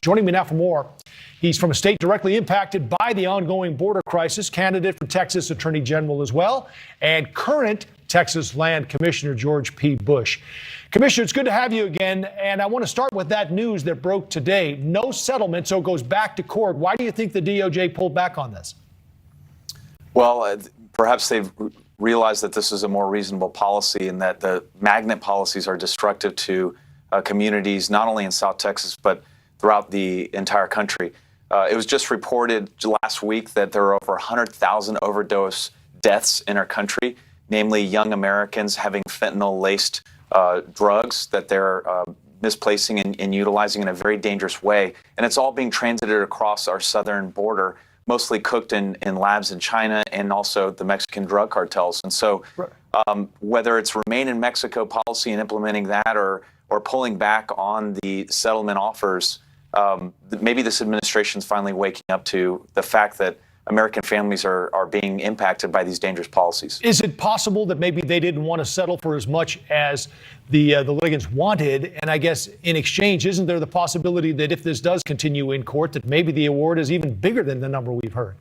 Joining me now for more, he's from a state directly impacted by the ongoing border crisis, candidate for Texas Attorney General as well, and current Texas Land Commissioner George P. Bush. Commissioner, it's good to have you again, and I want to start with that news that broke today. No settlement, so it goes back to court. Why do you think the DOJ pulled back on this? Well, perhaps they've realized that this is a more reasonable policy and that the magnet policies are destructive to communities, not only in South Texas, but throughout the entire country. It was just reported last week that there are over 100,000 overdose deaths in our country, namely young Americans having fentanyl-laced drugs that they're misplacing and utilizing in a very dangerous way. And it's all being transited across our southern border, mostly cooked in labs in China and also the Mexican drug cartels. And so whether it's remain in Mexico policy and implementing that or pulling back on the settlement offers, maybe this administration's finally waking up to the fact that American families are being impacted by these dangerous policies. Is it possible that maybe they didn't want to settle for as much as the litigants wanted? And I guess in exchange, isn't there the possibility that if this does continue in court, that maybe the award is even bigger than the number we've heard?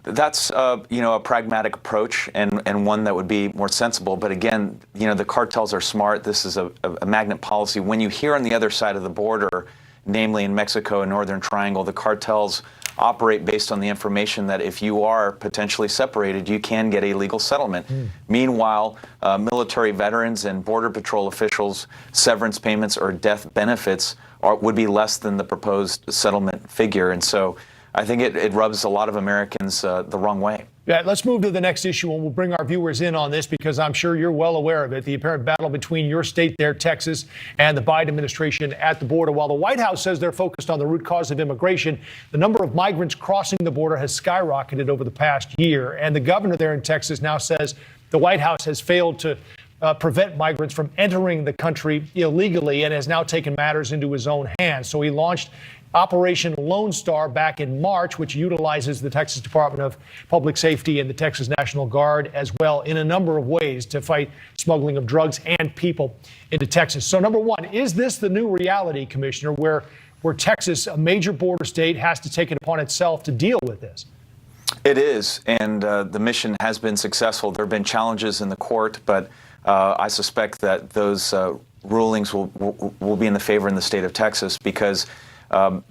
That's a pragmatic approach and one that would be more sensible. But again, the cartels are smart. This is a magnet policy. When you hear on the other side of the border, namely in Mexico and Northern Triangle, the cartels operate based on the information that if you are potentially separated, you can get a legal settlement. Meanwhile, military veterans and Border Patrol officials' severance payments or death benefits would be less than the proposed settlement figure. And so I think it rubs a lot of Americans the wrong way. Yeah, let's move to the next issue, and we'll bring our viewers in on this because I'm sure you're well aware of it, the apparent battle between your state there, Texas, and the Biden administration at the border. While the White House says they're focused on the root cause of immigration, the number of migrants crossing the border has skyrocketed over the past year. And the governor there in Texas now says the White House has failed to prevent migrants from entering the country illegally and has now taken matters into his own hands. So he launched Operation Lone Star back in March, which utilizes the Texas Department of Public Safety and the Texas National Guard as well in a number of ways to fight smuggling of drugs and people into Texas. So number one, is this the new reality, Commissioner, where Texas, a major border state, has to take it upon itself to deal with this? It is, and the mission has been successful. There have been challenges in the court, but I suspect that those rulings will be in the favor in the state of Texas because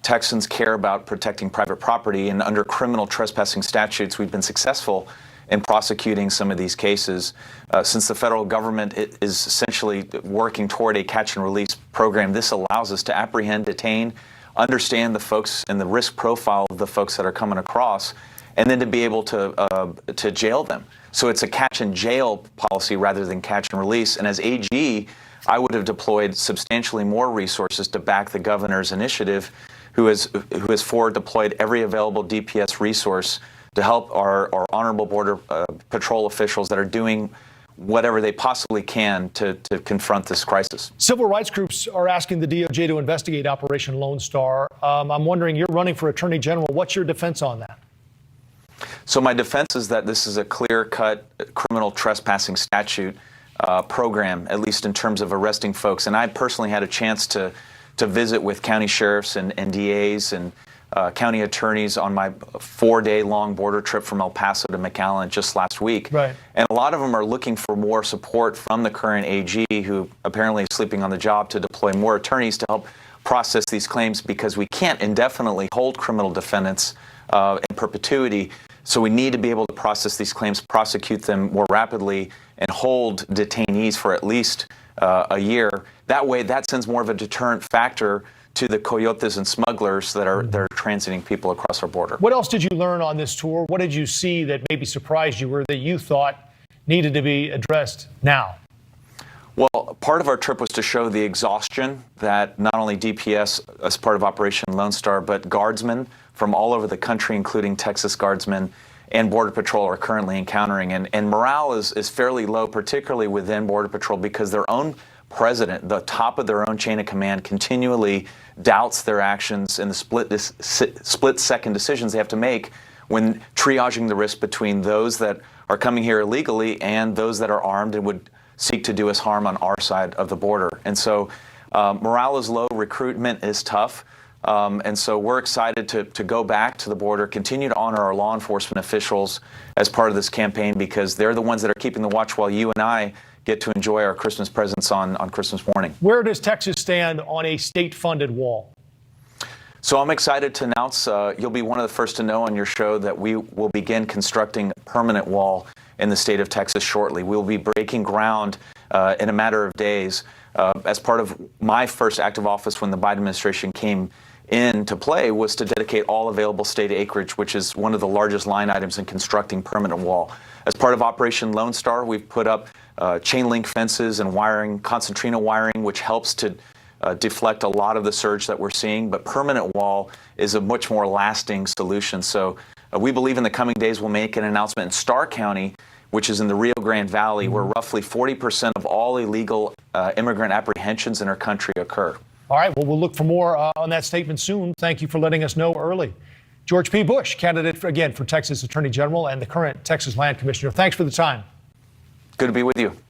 Texans care about protecting private property, and under criminal trespassing statutes, we've been successful in prosecuting some of these cases. Since the federal government is essentially working toward a catch and release program, this allows us to apprehend, detain, understand the folks and the risk profile of the folks that are coming across, and then to be able to jail them. So it's a catch and jail policy rather than catch and release. And as AG, I would have deployed substantially more resources to back the governor's initiative, who has deployed every available DPS resource to help our honorable Border Patrol officials that are doing whatever they possibly can to confront this crisis. Civil rights groups are asking the DOJ to investigate Operation Lone Star. I'm wondering, you're running for Attorney General. What's your defense on that? So my defense is that this is a clear-cut criminal trespassing statute program, at least in terms of arresting folks. And I personally had a chance to visit with county sheriffs and DAs and county attorneys on my 4-day-long border trip from El Paso to McAllen just last week. Right. And a lot of them are looking for more support from the current AG, who apparently is sleeping on the job, to deploy more attorneys to help process these claims, because we can't indefinitely hold criminal defendants in perpetuity. So we need to be able to process these claims, prosecute them more rapidly, and hold detainees for at least a year. That way, that sends more of a deterrent factor to the coyotes and smugglers that are transiting people across our border. What else did you learn on this tour? What did you see that maybe surprised you or that you thought needed to be addressed now? Well, part of our trip was to show the exhaustion that not only DPS, as part of Operation Lone Star, but guardsmen from all over the country, including Texas guardsmen and Border Patrol, are currently encountering. And morale is fairly low, particularly within Border Patrol, because their own president, the top of their own chain of command, continually doubts their actions and the split-second decisions they have to make when triaging the risk between those that are coming here illegally and those that are armed and would seek to do us harm on our side of the border. And so morale is low, recruitment is tough. And so we're excited to go back to the border, continue to honor our law enforcement officials as part of this campaign, because they're the ones that are keeping the watch while you and I get to enjoy our Christmas presents on Christmas morning. Where does Texas stand on a state-funded wall? So I'm excited to announce, you'll be one of the first to know on your show, that we will begin constructing a permanent wall in the state of Texas shortly. We'll be breaking ground in a matter of days. As part of my first act of office when the Biden administration came into play was to dedicate all available state acreage, which is one of the largest line items in constructing permanent wall. As part of Operation Lone Star, we've put up chain link fences and wiring, concertina wiring, which helps to deflect a lot of the surge that we're seeing. But permanent wall is a much more lasting solution. So we believe in the coming days we'll make an announcement in Starr County, which is in the Rio Grande Valley, where roughly 40% of all illegal immigrant apprehensions in our country occur. All right, well, we'll look for more on that statement soon. Thank you for letting us know early. George P. Bush, candidate, again, for Texas Attorney General and the current Texas Land Commissioner. Thanks for the time. Good to be with you.